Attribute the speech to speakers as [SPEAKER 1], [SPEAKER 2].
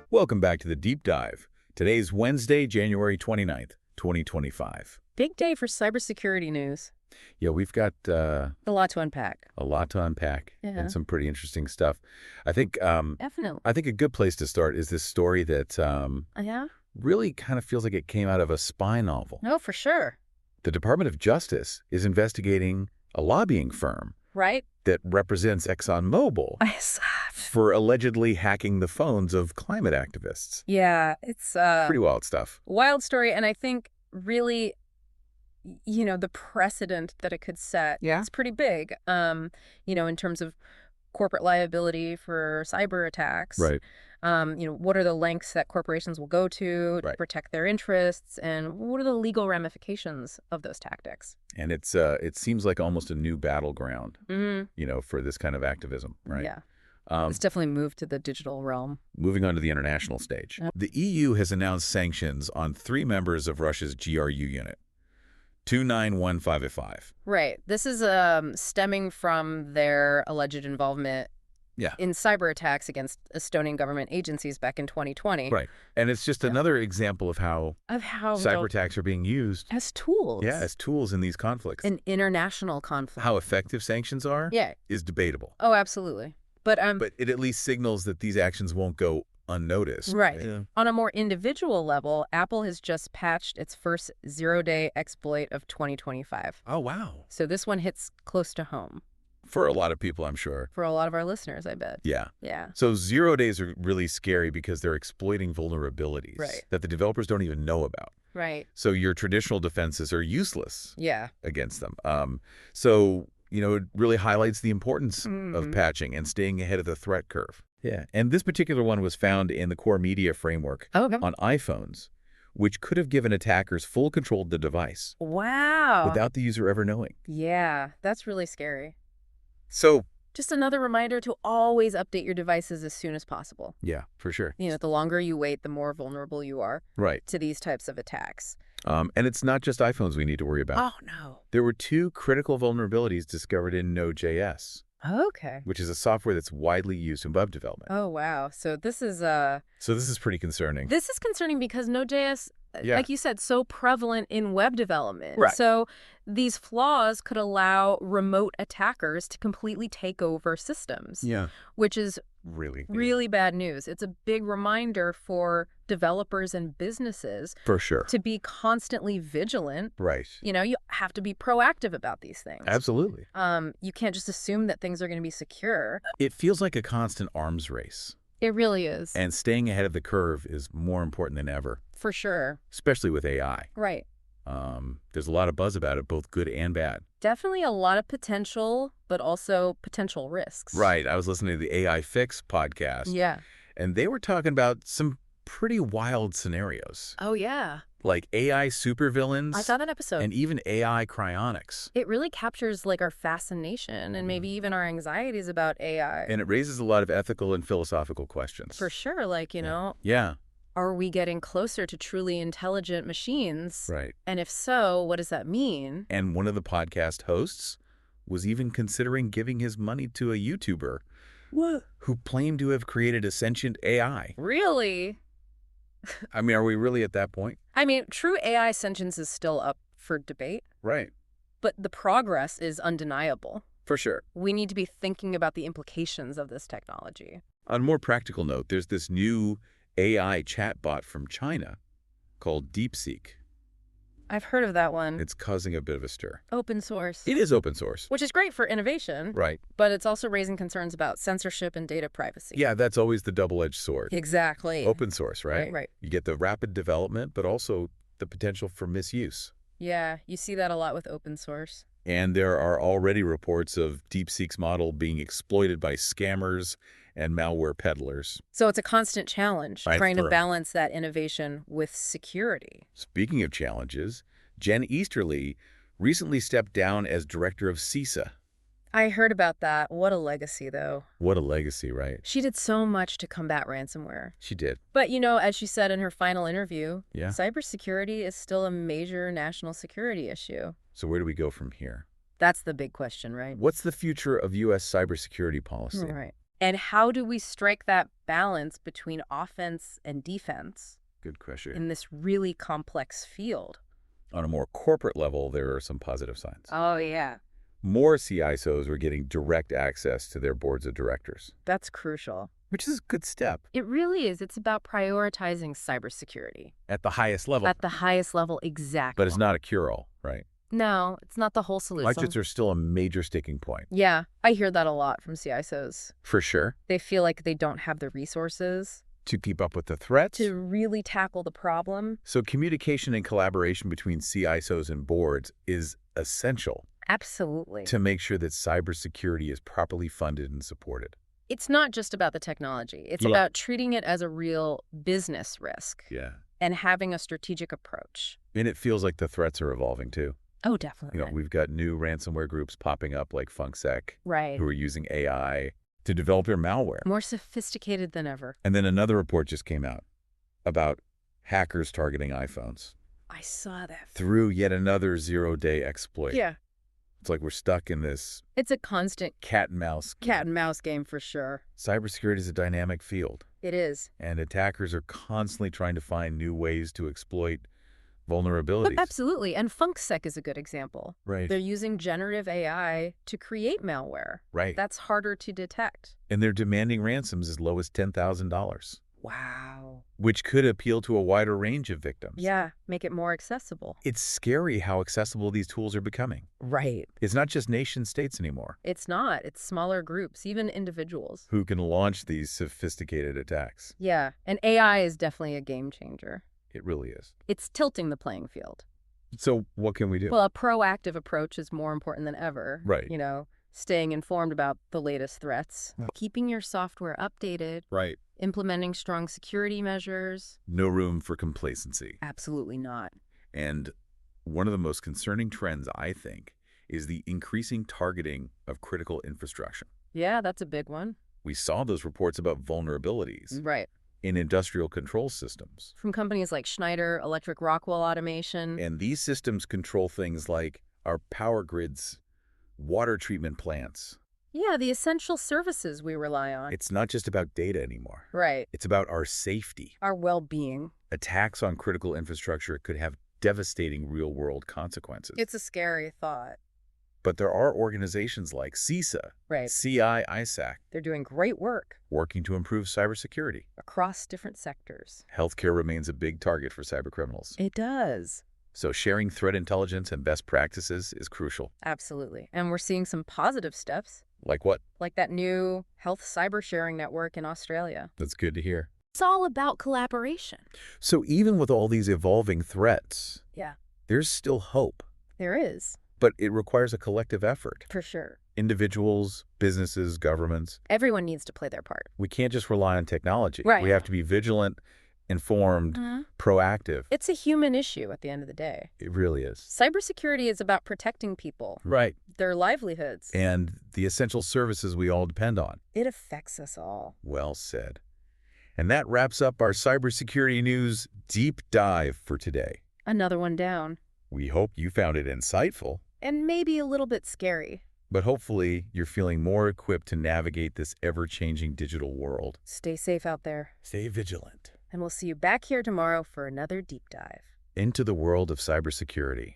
[SPEAKER 1] Welcome back to the Deep Dive. Today's Wednesday, January 29th, 2025.
[SPEAKER 2] Big day for cybersecurity news.
[SPEAKER 1] Yeah, we've got
[SPEAKER 2] A lot to unpack.
[SPEAKER 1] a lot to unpack and some pretty interesting stuff. I think
[SPEAKER 2] Definitely.
[SPEAKER 1] I think a good place to start is this story that
[SPEAKER 2] Yeah?
[SPEAKER 1] really kind of feels like it came out of a spy novel.
[SPEAKER 2] No, for sure.
[SPEAKER 1] The Department of Justice is investigating a lobbying firm
[SPEAKER 2] Right?
[SPEAKER 1] that represents ExxonMobil
[SPEAKER 2] I saw.
[SPEAKER 1] for allegedly hacking the phones of climate activists.
[SPEAKER 2] Yeah, it's
[SPEAKER 1] Pretty wild stuff.
[SPEAKER 2] wild story, and I think really, the precedent that it could set is pretty big. In terms of corporate liability for cyber attacks.
[SPEAKER 1] Right.
[SPEAKER 2] What are the lengths that corporations will go to
[SPEAKER 1] Right.
[SPEAKER 2] protect their interests, and what are the legal ramifications of those tactics?
[SPEAKER 1] And it seems like almost a new battleground,
[SPEAKER 2] Mm-hmm.
[SPEAKER 1] for this kind of activism, right?
[SPEAKER 2] Yeah.
[SPEAKER 1] Um,
[SPEAKER 2] It's definitely moved to the digital realm.
[SPEAKER 1] moving on to the international stage.
[SPEAKER 2] Yep.
[SPEAKER 1] The EU has announced sanctions on 3 members of Russia's GRU unit, 29155.
[SPEAKER 2] Right. This is stemming from their alleged involvement
[SPEAKER 1] Yeah.
[SPEAKER 2] in cyber attacks against Estonian government agencies back in 2020.
[SPEAKER 1] Right. And it's just another example of how
[SPEAKER 2] Of how
[SPEAKER 1] cyber attacks are being used
[SPEAKER 2] as tools.
[SPEAKER 1] as tools in these conflicts.
[SPEAKER 2] An international conflict.
[SPEAKER 1] How effective sanctions are
[SPEAKER 2] Yeah.
[SPEAKER 1] is debatable.
[SPEAKER 2] Oh, absolutely. But
[SPEAKER 1] It at least signals that these actions won't go unnoticed.
[SPEAKER 2] right.
[SPEAKER 1] Yeah.
[SPEAKER 2] On a more individual level, Apple has just patched its first zero-day exploit of 2025.
[SPEAKER 1] Oh, wow.
[SPEAKER 2] So this one hits close to home
[SPEAKER 1] For a lot of people, I'm sure.
[SPEAKER 2] for a lot of our listeners, I bet.
[SPEAKER 1] Yeah.
[SPEAKER 2] Yeah.
[SPEAKER 1] So 0 days are really scary because they're exploiting vulnerabilities
[SPEAKER 2] Right.
[SPEAKER 1] that the developers don't even know about.
[SPEAKER 2] Right.
[SPEAKER 1] So your traditional defenses are useless
[SPEAKER 2] Yeah.
[SPEAKER 1] against them. It really highlights the importance of patching and staying ahead of the threat curve. Yeah. And this particular one was found in the core media framework
[SPEAKER 2] Oh, okay.
[SPEAKER 1] on iPhones, which could have given attackers full control of the device
[SPEAKER 2] Wow.
[SPEAKER 1] without the user ever knowing.
[SPEAKER 2] Yeah, that's really scary.
[SPEAKER 1] So,
[SPEAKER 2] Just another reminder to always update your devices as soon as possible.
[SPEAKER 1] yeah, for sure.
[SPEAKER 2] The longer you wait, the more vulnerable you are
[SPEAKER 1] Right.
[SPEAKER 2] to these types of attacks.
[SPEAKER 1] And it's not just iPhones we need to worry about.
[SPEAKER 2] Oh, no.
[SPEAKER 1] There were 2 critical vulnerabilities discovered in Node.js,
[SPEAKER 2] Okay.
[SPEAKER 1] which is a software that's widely used in web development.
[SPEAKER 2] Oh, wow. So this is
[SPEAKER 1] So this is pretty concerning.
[SPEAKER 2] concerning because Node.js,
[SPEAKER 1] Yeah.
[SPEAKER 2] like you said, so prevalent in web development.
[SPEAKER 1] Right.
[SPEAKER 2] So these flaws could allow remote attackers to completely take over systems,
[SPEAKER 1] Yeah.
[SPEAKER 2] which is
[SPEAKER 1] Really.
[SPEAKER 2] really bad news. It's a big reminder for developers and businesses
[SPEAKER 1] For sure.
[SPEAKER 2] to be constantly vigilant.
[SPEAKER 1] Right.
[SPEAKER 2] You have to be proactive about these things.
[SPEAKER 1] Absolutely.
[SPEAKER 2] You can't just assume that things are going to be secure.
[SPEAKER 1] It feels like a constant arms race,
[SPEAKER 2] It really is.
[SPEAKER 1] and staying ahead of the curve is more important than ever,
[SPEAKER 2] For sure.
[SPEAKER 1] especially with AI.
[SPEAKER 2] Right.
[SPEAKER 1] There's a lot of buzz about it, both good and bad.
[SPEAKER 2] Definitely a lot of potential, but also potential risks.
[SPEAKER 1] Right. I was listening to the AI Fix podcast,
[SPEAKER 2] Yeah.
[SPEAKER 1] and they were talking about some pretty wild scenarios,
[SPEAKER 2] Oh, yeah.
[SPEAKER 1] like AI supervillains
[SPEAKER 2] I saw that episode.
[SPEAKER 1] and even AI cryonics.
[SPEAKER 2] It really captures our fascination and maybe even our anxieties about AI.
[SPEAKER 1] And it raises a lot of ethical and philosophical questions.
[SPEAKER 2] For sure.
[SPEAKER 1] Yeah.
[SPEAKER 2] Are we getting closer to truly intelligent machines?
[SPEAKER 1] Right.
[SPEAKER 2] And if so, what does that mean?
[SPEAKER 1] And one of the podcast hosts was even considering giving his money to a YouTuber who claimed to have created a sentient AI.
[SPEAKER 2] Really?
[SPEAKER 1] I mean, are we really at that point?
[SPEAKER 2] I mean, true AI sentience is still up for debate,
[SPEAKER 1] Right.
[SPEAKER 2] but the progress is undeniable.
[SPEAKER 1] For sure.
[SPEAKER 2] We need to be thinking about the implications of this technology.
[SPEAKER 1] On a more practical note, there's this new AI chatbot from China called DeepSeek.
[SPEAKER 2] I've heard of that one.
[SPEAKER 1] It's causing a bit of a stir.
[SPEAKER 2] Open source.
[SPEAKER 1] It is open source.
[SPEAKER 2] Which is great for innovation,
[SPEAKER 1] Right.
[SPEAKER 2] but it's also raising concerns about censorship and data privacy.
[SPEAKER 1] Yeah, that's always the double-edged sword.
[SPEAKER 2] Exactly.
[SPEAKER 1] Open source, right?
[SPEAKER 2] Right.
[SPEAKER 1] You get the rapid development, but also the potential for misuse.
[SPEAKER 2] Yeah, you see that a lot with open source.
[SPEAKER 1] And there are already reports of DeepSeek's model being exploited by scammers and malware peddlers.
[SPEAKER 2] So it's a constant challenge,
[SPEAKER 1] Right,
[SPEAKER 2] trying to
[SPEAKER 1] for-
[SPEAKER 2] balance that innovation with security.
[SPEAKER 1] Speaking of challenges, Jen Easterly recently stepped down as director of CISA.
[SPEAKER 2] I heard about that. What a legacy, though.
[SPEAKER 1] What a legacy, right?
[SPEAKER 2] She did so much to combat ransomware.
[SPEAKER 1] She did.
[SPEAKER 2] But, as she said in her final interview,
[SPEAKER 1] Yeah.
[SPEAKER 2] cybersecurity is still a major national security issue.
[SPEAKER 1] So where do we go from here?
[SPEAKER 2] That's the big question, right?
[SPEAKER 1] What's the future of U.S. cybersecurity policy?
[SPEAKER 2] Right. And how do we strike that balance between offense and defense?
[SPEAKER 1] Good question.
[SPEAKER 2] In this really complex field?
[SPEAKER 1] On a more corporate level, there are some positive signs.
[SPEAKER 2] Oh, yeah.
[SPEAKER 1] More CISOs were getting direct access to their boards of directors.
[SPEAKER 2] That's crucial.
[SPEAKER 1] Which is a good step.
[SPEAKER 2] It really is. It's about prioritizing cybersecurity.
[SPEAKER 1] At the highest level.
[SPEAKER 2] At the highest level, exactly.
[SPEAKER 1] But it's not a cure-all, right?
[SPEAKER 2] No, it's not the whole solution.
[SPEAKER 1] Budgets are still a major sticking point.
[SPEAKER 2] Yeah, I hear that a lot from CISOs.
[SPEAKER 1] For sure.
[SPEAKER 2] They feel like they don't have the resources
[SPEAKER 1] to keep up with the threats.
[SPEAKER 2] to really tackle the problem.
[SPEAKER 1] So communication and collaboration between CISOs and boards is essential.
[SPEAKER 2] Absolutely.
[SPEAKER 1] To make sure that cybersecurity is properly funded and supported.
[SPEAKER 2] It's not just about the technology. It's about treating it as a real business risk.
[SPEAKER 1] Yeah.
[SPEAKER 2] And having a strategic approach.
[SPEAKER 1] And it feels like the threats are evolving too.
[SPEAKER 2] Oh, definitely.
[SPEAKER 1] We've got new ransomware groups popping up like Funksec.
[SPEAKER 2] Right.
[SPEAKER 1] Who are using AI to develop their malware.
[SPEAKER 2] More sophisticated than ever.
[SPEAKER 1] And then another report just came out about hackers targeting iPhones.
[SPEAKER 2] I saw that.
[SPEAKER 1] Through yet another zero-day exploit.
[SPEAKER 2] Yeah.
[SPEAKER 1] It's like we're stuck in this...
[SPEAKER 2] It's a constant...
[SPEAKER 1] cat and mouse
[SPEAKER 2] game for sure.
[SPEAKER 1] Cybersecurity is a dynamic field.
[SPEAKER 2] It is.
[SPEAKER 1] And attackers are constantly trying to find new ways to exploit vulnerabilities.
[SPEAKER 2] But absolutely. And Funksec is a good example.
[SPEAKER 1] Right.
[SPEAKER 2] They're using generative AI to create malware.
[SPEAKER 1] Right.
[SPEAKER 2] That's harder to detect.
[SPEAKER 1] And they're demanding ransoms as low as $10,000.
[SPEAKER 2] Wow.
[SPEAKER 1] Which could appeal to a wider range of victims.
[SPEAKER 2] Yeah, make it more accessible.
[SPEAKER 1] It's scary how accessible these tools are becoming.
[SPEAKER 2] Right.
[SPEAKER 1] It's not just nation states anymore.
[SPEAKER 2] It's not. It's smaller groups, even individuals.
[SPEAKER 1] Who can launch these sophisticated attacks.
[SPEAKER 2] Yeah, and AI is definitely a game changer.
[SPEAKER 1] It really is.
[SPEAKER 2] It's tilting the playing field.
[SPEAKER 1] So what can we do?
[SPEAKER 2] Well, a proactive approach is more important than ever.
[SPEAKER 1] Right.
[SPEAKER 2] Staying informed about the latest threats, keeping your software updated.
[SPEAKER 1] Right.
[SPEAKER 2] Implementing strong security measures.
[SPEAKER 1] No room for complacency.
[SPEAKER 2] Absolutely not.
[SPEAKER 1] And one of the most concerning trends, I think, is the increasing targeting of critical infrastructure.
[SPEAKER 2] Yeah, that's a big one.
[SPEAKER 1] We saw those reports about vulnerabilities.
[SPEAKER 2] Right.
[SPEAKER 1] In industrial control systems.
[SPEAKER 2] From companies like Schneider, Electric Rockwell Automation.
[SPEAKER 1] And these systems control things like our power grids, water treatment plants.
[SPEAKER 2] Yeah, the essential services we rely on.
[SPEAKER 1] It's not just about data anymore.
[SPEAKER 2] Right.
[SPEAKER 1] It's about our safety.
[SPEAKER 2] Our well-being.
[SPEAKER 1] Attacks on critical infrastructure could have devastating real-world consequences.
[SPEAKER 2] It's a scary thought.
[SPEAKER 1] But there are organizations like CISA,
[SPEAKER 2] right.
[SPEAKER 1] CI, ISAC.
[SPEAKER 2] They're doing great work.
[SPEAKER 1] Working to improve cybersecurity.
[SPEAKER 2] Across different sectors.
[SPEAKER 1] Healthcare remains a big target for cybercriminals.
[SPEAKER 2] It does.
[SPEAKER 1] So sharing threat intelligence and best practices is crucial.
[SPEAKER 2] Absolutely. And we're seeing some positive steps.
[SPEAKER 1] Like what?
[SPEAKER 2] Like that new health cyber sharing network in Australia.
[SPEAKER 1] That's good to hear.
[SPEAKER 2] It's all about collaboration.
[SPEAKER 1] So even with all these evolving threats, there's still hope.
[SPEAKER 2] There is.
[SPEAKER 1] But it requires a collective effort.
[SPEAKER 2] For sure.
[SPEAKER 1] Individuals, businesses, governments.
[SPEAKER 2] Everyone needs to play their part.
[SPEAKER 1] We can't just rely on technology.
[SPEAKER 2] Right.
[SPEAKER 1] We have to be vigilant, informed, proactive.
[SPEAKER 2] It's a human issue at the end of the day.
[SPEAKER 1] It really is.
[SPEAKER 2] Cybersecurity is about protecting people.
[SPEAKER 1] Right.
[SPEAKER 2] Their livelihoods.
[SPEAKER 1] And the essential services we all depend on.
[SPEAKER 2] It affects us all.
[SPEAKER 1] Well said. And that wraps up our cybersecurity news deep dive for today.
[SPEAKER 2] Another one down.
[SPEAKER 1] We hope you found it insightful.
[SPEAKER 2] And maybe a little bit scary.
[SPEAKER 1] But hopefully you're feeling more equipped to navigate this ever-changing digital world.
[SPEAKER 2] Stay safe out there.
[SPEAKER 1] Stay vigilant.
[SPEAKER 2] And we'll see you back here tomorrow for another deep dive
[SPEAKER 1] Into the world of cybersecurity.